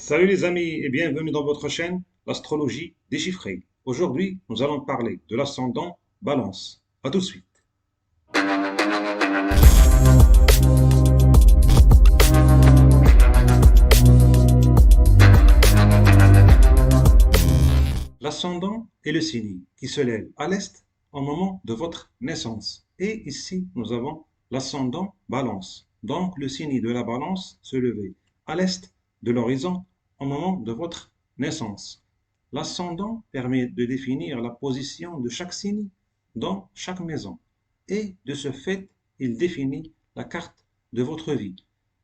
Salut les amis et bienvenue dans votre chaîne, l'astrologie déchiffrée. Aujourd'hui, nous allons parler de l'ascendant Balance. À tout de suite. L'ascendant est le signe qui se lève à l'est au moment de votre naissance. Et ici, nous avons l'ascendant Balance. Donc, le signe de la Balance se levait à l'est de l'horizon au moment de votre naissance. L'ascendant permet de définir la position de chaque signe dans chaque maison. Et de ce fait, il définit la carte de votre vie.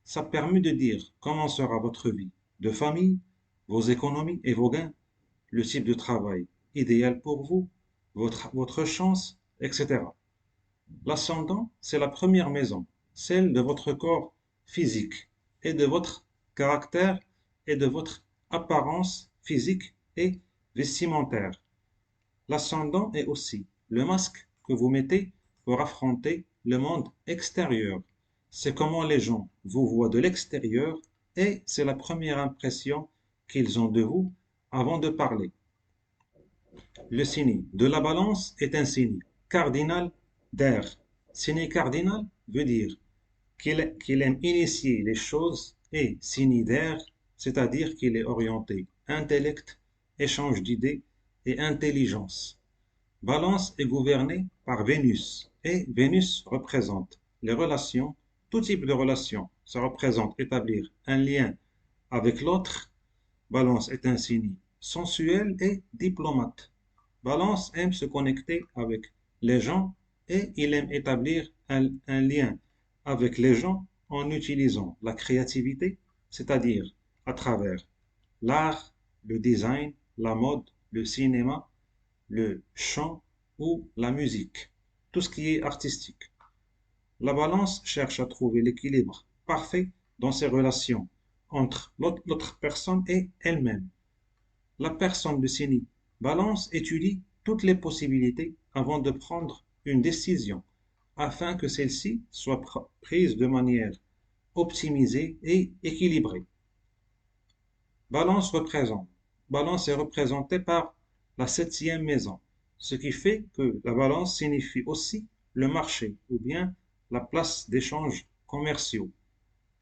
Ça permet de dire comment sera votre vie de famille, vos économies et vos gains, le type de travail idéal pour vous, votre chance, etc. L'ascendant, c'est la première maison, celle de votre corps physique et de votre caractère et de votre apparence physique et vestimentaire. L'ascendant est aussi le masque que vous mettez pour affronter le monde extérieur. C'est comment les gens vous voient de l'extérieur et c'est la première impression qu'ils ont de vous avant de parler. Le signe de la balance est un signe cardinal d'air. Signe cardinal veut dire qu'il aime initier les choses et signe d'air, c'est-à-dire qu'il est orienté intellect, échange d'idées et intelligence. Balance est gouverné par Vénus et Vénus représente les relations, tout type de relations. Ça représente établir un lien avec l'autre. Balance est un signe sensuel et diplomate. Balance aime se connecter avec les gens et il aime établir un lien avec les gens en utilisant la créativité, c'est-à-dire à travers l'art, le design, la mode, le cinéma, le chant ou la musique, tout ce qui est artistique. La balance cherche à trouver l'équilibre parfait dans ses relations entre l'autre personne et elle-même. La personne de signe balance étudie toutes les possibilités avant de prendre une décision afin que celle-ci soit prise de manière optimisée et équilibrée. Balance représente. Balance est représentée par la septième maison, ce qui fait que la balance signifie aussi le marché ou bien la place d'échanges commerciaux.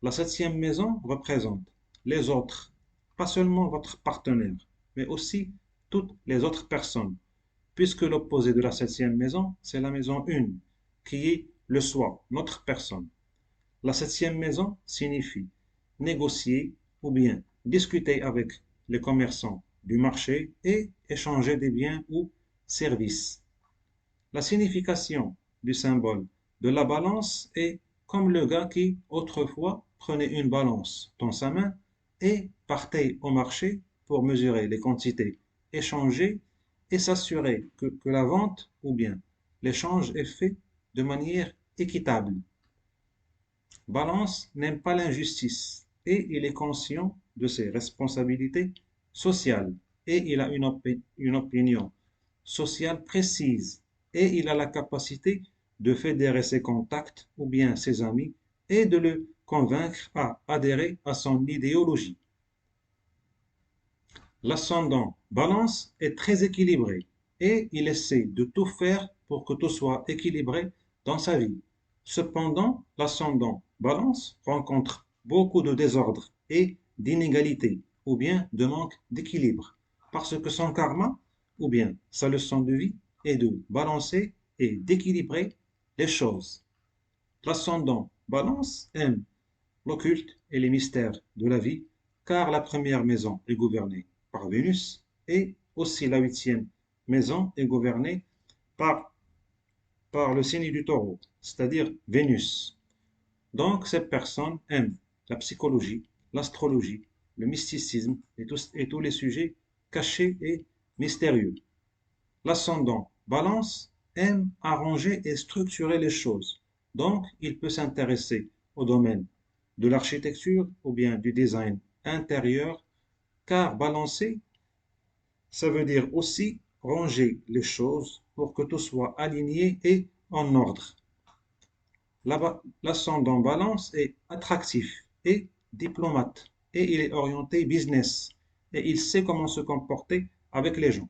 La septième maison représente les autres, pas seulement votre partenaire, mais aussi toutes les autres personnes, puisque l'opposé de la septième maison, c'est la maison 1, qui est le soi, notre personne. La septième maison signifie négocier ou bien discuter avec les commerçants du marché et échanger des biens ou services. La signification du symbole de la balance est comme le gars qui, autrefois, prenait une balance dans sa main et partait au marché pour mesurer les quantités échangées et s'assurer que la vente ou bien l'échange est fait de manière équitable. Balance n'aime pas l'injustice et il est conscient de ses responsabilités sociales et il a une opinion sociale précise et il a la capacité de fédérer ses contacts ou bien ses amis et de le convaincre à adhérer à son idéologie. L'ascendant Balance est très équilibré et il essaie de tout faire pour que tout soit équilibré dans sa vie. Cependant, l'ascendant Balance rencontre beaucoup de désordre et d'inégalités ou bien de manque d'équilibre parce que son karma ou bien sa leçon de vie est de balancer et d'équilibrer les choses. L'ascendant Balance aime l'occulte et les mystères de la vie, car la première maison est gouvernée par Vénus et aussi la huitième maison est gouvernée par, par le signe du taureau, c'est-à-dire Vénus. Donc cette personne aime la psychologie, l'astrologie, le mysticisme et tous les sujets cachés et mystérieux. L'ascendant Balance aime arranger et structurer les choses. Donc, il peut s'intéresser au domaine de l'architecture ou bien du design intérieur, car balancer, ça veut dire aussi ranger les choses pour que tout soit aligné et en ordre. L'ascendant Balance est attractif et diplomate. et il est orienté business et il sait comment se comporter avec les gens.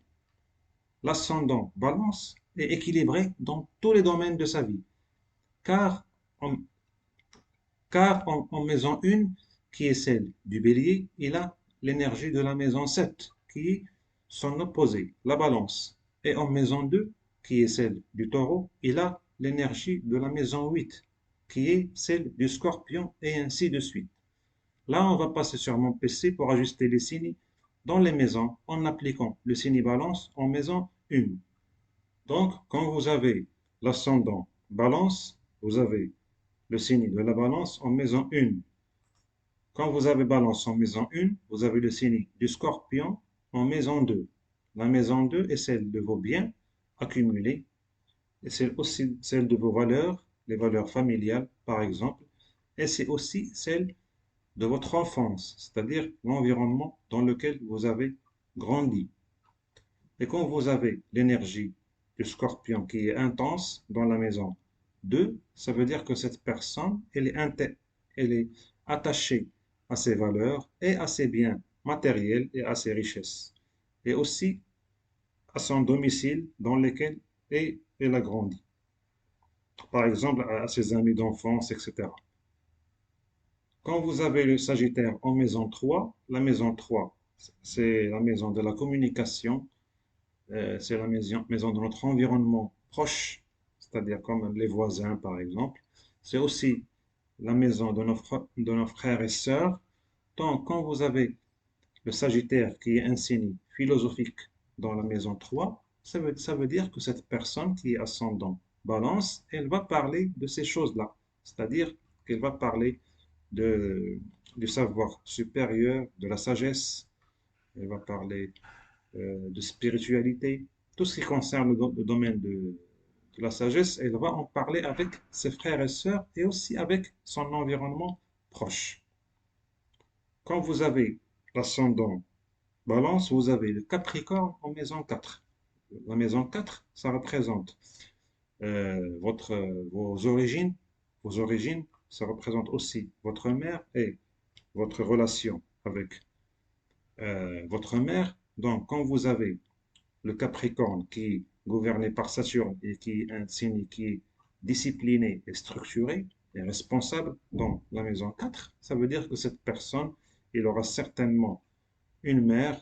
L'ascendant Balance est équilibré dans tous les domaines de sa vie, car en, car en maison 1, qui est celle du Bélier, il a l'énergie de la maison 7, qui est son opposé, la Balance. Et en maison 2, qui est celle du Taureau, il a l'énergie de la maison 8, qui est celle du Scorpion, et ainsi de suite. Là, on va passer sur mon PC pour ajuster les signes dans les maisons en appliquant le signe Balance en maison 1. Donc, quand vous avez l'ascendant Balance, vous avez le signe de la Balance en maison 1. Quand vous avez Balance en maison 1, vous avez le signe du Scorpion en maison 2. La maison 2 est celle de vos biens accumulés et c'est aussi celle de vos valeurs, les valeurs familiales par exemple, et c'est aussi celle de votre enfance, c'est-à-dire l'environnement dans lequel vous avez grandi. Et quand vous avez l'énergie du Scorpion qui est intense dans la maison 2, ça veut dire que cette personne, elle est attachée à ses valeurs et à ses biens matériels et à ses richesses. Et aussi à son domicile dans lequel elle a grandi. Par exemple, à ses amis d'enfance, etc. Quand vous avez le Sagittaire en maison 3, la maison 3, c'est la maison de la communication, c'est la maison de notre environnement proche, c'est-à-dire comme les voisins par exemple. C'est aussi la maison de nos frères et sœurs. Donc, quand vous avez le Sagittaire qui est un signe philosophique dans la maison 3, ça veut dire que cette personne qui est ascendant Balance, elle va parler de ces choses-là. C'est-à-dire qu'elle va parler de, du savoir supérieur, de la sagesse, elle va parler de spiritualité, tout ce qui concerne le domaine de la sagesse, elle va en parler avec ses frères et sœurs et aussi avec son environnement proche. Quand vous avez l'ascendant Balance, vous avez le Capricorne en maison 4. La maison 4, ça représente vos origines. Vos origines, ça représente aussi votre mère et votre relation avec votre mère. Donc, quand vous avez le Capricorne qui est gouverné par Saturne et qui est un signe qui est discipliné et structuré et responsable dans la maison 4, ça veut dire que cette personne, il aura certainement une mère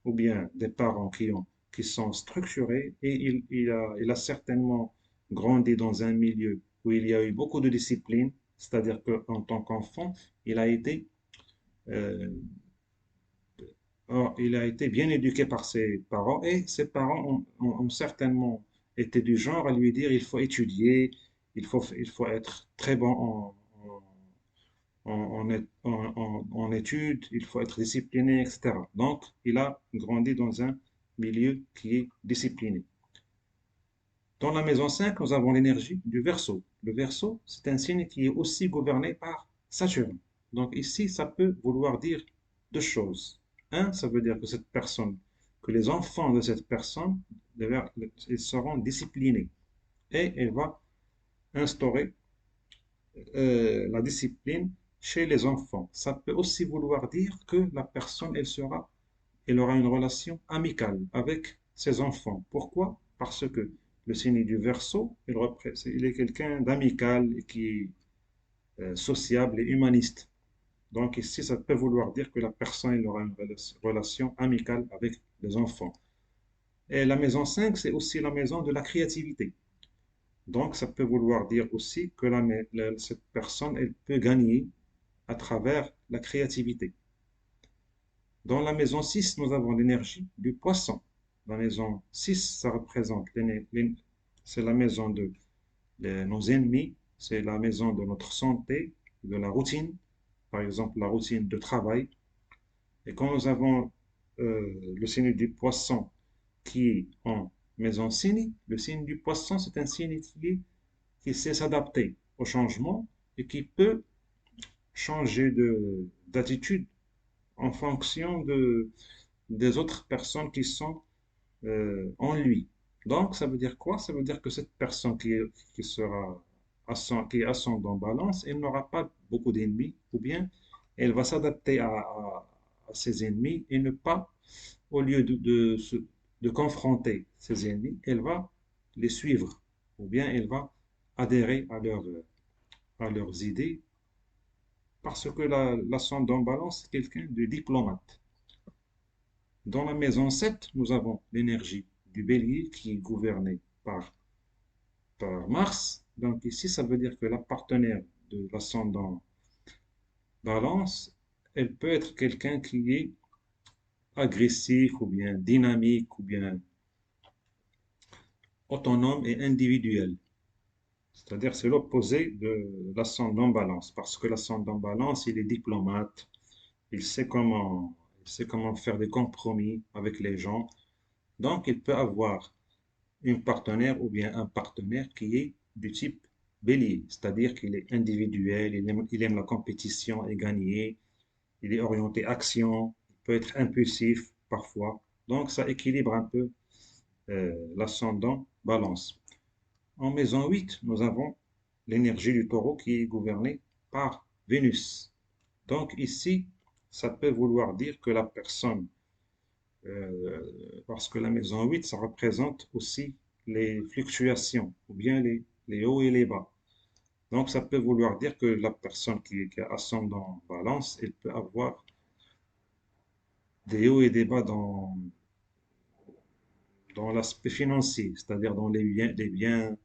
ou bien des parents qui sont structurés et il a certainement grandi dans un milieu où il y a eu beaucoup de discipline, c'est-à-dire qu'en tant qu'enfant, il a été euh, il a été bien éduqué par ses parents et ses parents ont certainement été du genre à lui dire il faut étudier, il faut être très bon en études, il faut être discipliné, etc. Donc, il a grandi dans un milieu qui est discipliné. Dans la maison 5, nous avons l'énergie du Verseau. Le Verseau, c'est un signe qui est aussi gouverné par Saturne. Donc ici, ça peut vouloir dire deux choses. Un, ça veut dire que cette personne, que les enfants de cette personne, ils seront disciplinés. Et elle va instaurer la discipline chez les enfants. Ça peut aussi vouloir dire que la personne, elle aura une relation amicale avec ses enfants. Pourquoi? Parce que le signe du Verseau, il est quelqu'un d'amical et qui est sociable et humaniste. Donc ici, ça peut vouloir dire que la personne elle aura une relation amicale avec les enfants. Et la maison 5, c'est aussi la maison de la créativité. Donc ça peut vouloir dire aussi que cette personne, elle peut gagner à travers la créativité. Dans la maison 6, nous avons l'énergie du poisson. La maison 6, ça représente, c'est la maison de nos ennemis, c'est la maison de notre santé, de la routine, par exemple la routine de travail. Et quand nous avons le signe du poisson qui est en maison signe, le signe du poisson, c'est un signe qui sait s'adapter au changement et qui peut changer d'attitude en fonction des autres personnes qui sont en lui. Donc, ça veut dire quoi? Ça veut dire que cette personne qui est ascendant balance, elle n'aura pas beaucoup d'ennemis, ou bien Elle va s'adapter à ses ennemis et ne pas, au lieu de confronter ses ennemis, elle va les suivre ou bien elle va adhérer à leurs idées parce que l'ascendant balance est quelqu'un de diplomate. Dans la maison 7, nous avons l'énergie du bélier qui est gouvernée par Mars. Donc ici, ça veut dire que la partenaire de l'ascendant balance, elle peut être quelqu'un qui est agressif ou bien dynamique ou bien autonome et individuel. C'est-à-dire c'est l'opposé de l'ascendant balance parce que l'ascendant balance, il est diplomate, il sait comment faire des compromis avec les gens. Donc il peut avoir une partenaire ou bien un partenaire qui est du type bélier, c'est-à-dire qu'il est individuel, il aime la compétition et gagner, il est orienté action, il peut être impulsif parfois. Donc ça équilibre un peu l'ascendant balance. En maison 8, nous avons l'énergie du taureau qui est gouvernée par Vénus. Donc ici, ça peut vouloir dire que la personne, parce que la maison 8, ça représente aussi les fluctuations, ou bien les hauts et les bas. Donc ça peut vouloir dire que la personne qui a ascendant balance, elle peut avoir des hauts et des bas dans l'aspect financier, c'est-à-dire dans les biens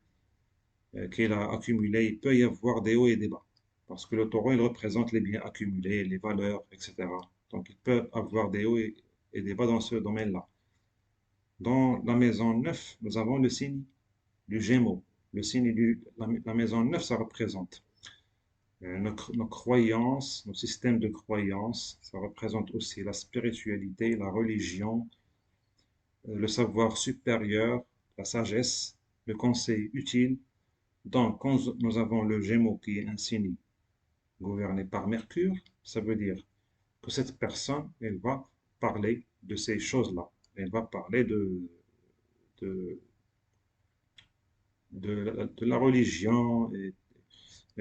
qu'elle a accumulés. Il peut y avoir des hauts et des bas. Parce que le taureau, il représente les biens accumulés, les valeurs, etc. Donc il peut avoir des hauts et des bas dans ce domaine-là. Dans la maison 9, nous avons le signe du Gémeaux. Le signe la maison 9, ça représente nos croyances, nos systèmes de croyances. Ça représente aussi la spiritualité, la religion, le savoir supérieur, la sagesse, le conseil utile. Donc, quand nous avons le Gémeaux qui est un signe gouverné par Mercure, ça veut dire que cette personne, elle va parler de ces choses-là. Elle va parler de, de la religion et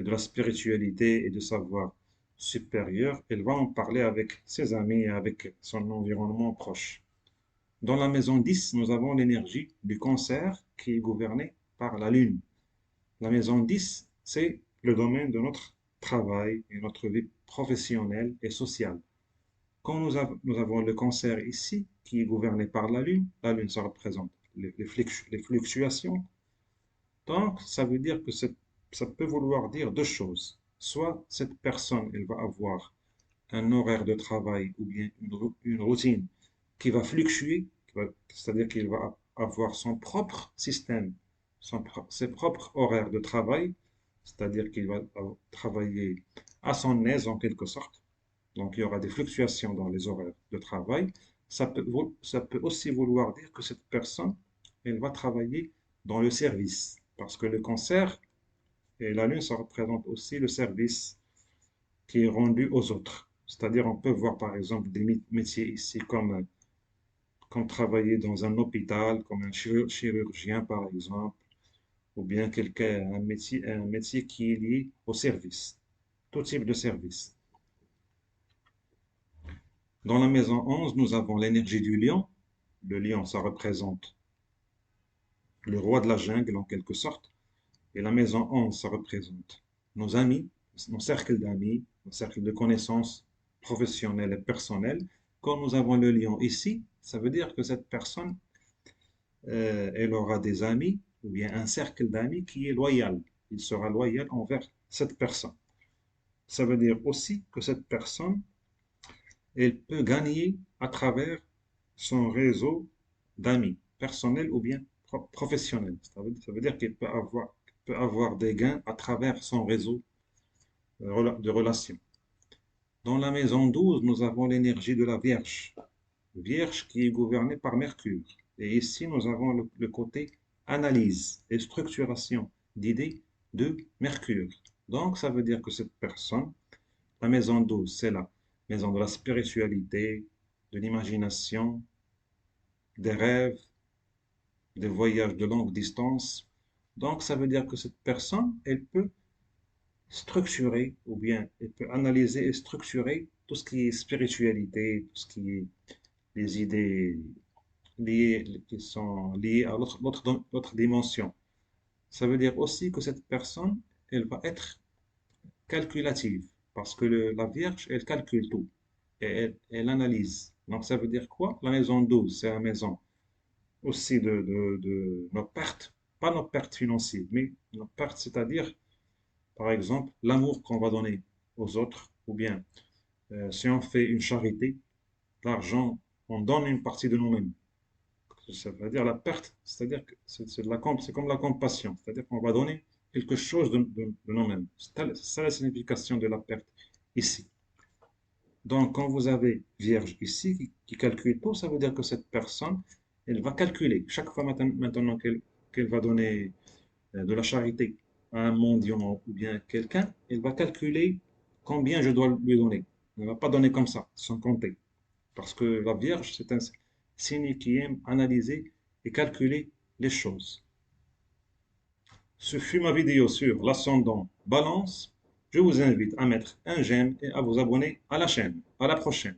de la spiritualité et de savoir supérieur. Elle va en parler avec ses amis et avec son environnement proche. Dans la maison 10, nous avons l'énergie du cancer qui est gouvernée par la Lune. La maison 10, c'est le domaine de notre travail et notre vie professionnelle et sociale. Quand nous avons le cancer ici, qui est gouverné par la Lune, ça représente les fluctuations. Donc, ça veut dire que ça peut vouloir dire deux choses. Soit cette personne, elle va avoir un horaire de travail ou bien une routine qui va fluctuer, c'est-à-dire qu'il va avoir son propre système, ses propres horaires de travail, c'est-à-dire qu'il va travailler à son aise en quelque sorte. Donc il y aura des fluctuations dans les horaires de travail. Ça peut aussi vouloir dire que cette personne, elle va travailler dans le service, parce que le cancer et la lune, ça représente aussi le service qui est rendu aux autres. C'est-à-dire, on peut voir par exemple des métiers ici comme travailler dans un hôpital, comme un chirurgien par exemple, ou bien un métier qui est lié au service, tout type de service. Dans la maison 11, nous avons l'énergie du lion. Le lion, ça représente le roi de la jungle en quelque sorte. Et la maison 11, ça représente nos amis, nos cercles d'amis, nos cercles de connaissances professionnelles et personnelles. Quand nous avons le lion ici, ça veut dire que cette personne, elle aura des amis ou bien un cercle d'amis qui est loyal. Il sera loyal envers cette personne. Ça veut dire aussi que cette personne, elle peut gagner à travers son réseau d'amis, personnels ou bien professionnels. Ça veut dire peut avoir des gains à travers son réseau de relations. Dans la maison 12, nous avons l'énergie de la Vierge. Vierge qui est gouvernée par Mercure. Et ici, nous avons le côté analyse et structuration d'idées de Mercure. Donc, ça veut dire que cette personne, la maison 12, c'est la maison de la spiritualité, de l'imagination, des rêves, des voyages de longue distance. Donc, ça veut dire que cette personne, elle peut structurer, ou bien elle peut analyser et structurer tout ce qui est spiritualité, tout ce qui est les idées qui sont liées à l'autre dimension. Ça veut dire aussi que cette personne, elle va être calculative, parce que la Vierge, elle calcule tout, et elle analyse. Donc ça veut dire quoi? La maison 12, c'est la maison aussi de nos pertes, pas nos pertes financières, mais nos pertes, c'est-à-dire, par exemple, l'amour qu'on va donner aux autres, ou bien si on fait une charité, l'argent, on donne une partie de nous-mêmes. Ça veut dire la perte, c'est-à-dire que c'est comme la compassion, c'est-à-dire qu'on va donner quelque chose de nous-mêmes. C'est ça la signification de la perte ici. Donc, quand vous avez Vierge ici qui calcule tout, ça veut dire que cette personne, elle va calculer. Chaque fois maintenant qu'elle va donner de la charité à un mendiant ou bien à quelqu'un, elle va calculer combien je dois lui donner. Elle ne va pas donner comme ça, sans compter. Parce que la Vierge, c'est un signe qui aime analyser et calculer les choses. Ce fut ma vidéo sur l'ascendant Balance. Je vous invite à mettre un j'aime et à vous abonner à la chaîne. À la prochaine.